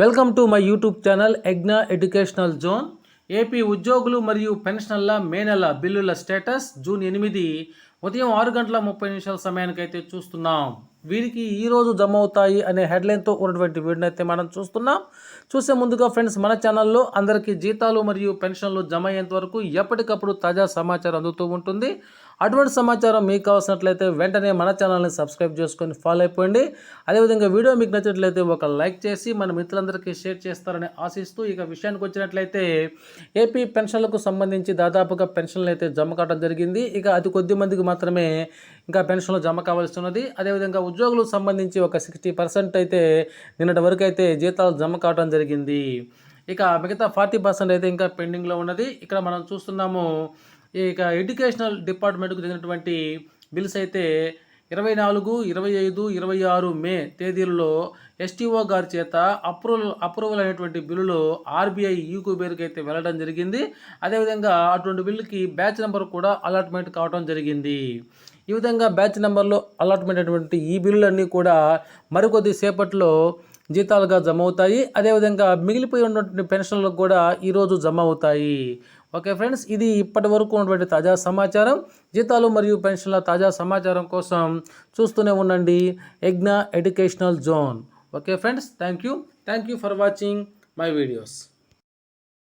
Welcome to my YouTube channel యజ్ఞ educational zone. AP ఉద్యోగులు మరియు పెన్షనర్ల మే నెల బిల్లుల స్టేటస్ జూన్ 8 ఉదయం 6:30 సమయానికైతే చూస్తున్నాం. వీరికి ఈరోజు జమ అవుతాయి అనే హెడ్లైన్తో ఉన్నటువంటి వీడియోని అయితే మనం చూస్తున్నాం. చూసే ముందుగా ఫ్రెండ్స్, మన ఛానల్లో అందరికీ జీతాలు మరియు పెన్షన్లు జమ అయ్యేంత వరకు ఎప్పటికప్పుడు తాజా సమాచారం అందుతూ ఉంటుంది. అటువంటి సమాచారం మీకు కావాల్సినట్లయితే వెంటనే మన ఛానల్ని సబ్స్క్రైబ్ చేసుకొని ఫాలో అయిపోండి. అదేవిధంగా వీడియో మీకు నచ్చినట్లయితే ఒక లైక్ చేసి మన మిత్రులందరికీ షేర్ చేస్తారని ఆశిస్తూ ఇక విషయానికి వచ్చినట్లయితే ఏపీ పెన్షన్లకు సంబంధించి దాదాపుగా పెన్షన్లు అయితే జమ కావడం జరిగింది. ఇక అతి కొద్ది మందికి మాత్రమే ఇంకా పెన్షన్లు జమ కావాల్సి ఉన్నది. అదేవిధంగా ఉద్యోగులకు సంబంధించి ఒక 60% అయితే నిన్నటి వరకు అయితే జీతాలు జమ కావడం జరిగింది. ఇక మిగతా 40% అయితే ఇంకా పెండింగ్లో ఉన్నది. ఇక్కడ మనం చూస్తున్నాము, ఇక ఎడ్యుకేషనల్ డిపార్ట్మెంట్కు చెందినటువంటి బిల్స్ అయితే 24, 25, 26 మే తేదీల్లో ఎస్టీఓ గారి చేత అప్రూవల్ అయినటువంటి బిల్లులు ఆర్బీఐ ఈక్యూబేర్కి అయితే వెళ్ళడం జరిగింది. అదేవిధంగా అటువంటి బిల్లుకి బ్యాచ్ నెంబర్ కూడా అలాట్మెంట్ కావడం జరిగింది. ఈ విధంగా బ్యాచ్ నెంబర్లో అలాట్మెంట్ అయినటువంటి ఈ బిల్లులన్నీ కూడా మరికొద్ది సేపట్లో జీతాలుగా జమ అవుతాయి. అదేవిధంగా మిగిలిపోయి ఉన్నటువంటి పెన్షన్లకు కూడా ఈరోజు జమ అవుతాయి. ఓకే ఫ్రెండ్స్, ఇది ఇప్పటి వరకు ఉన్నటువంటి తాజా సమాచారం. జీతాలు మరియు పెన్షన్ల తాజా సమాచారం కోసం చూస్తూనే ఉండండి యజ్ఞ educational zone. Okay friends, thank you for watching my videos.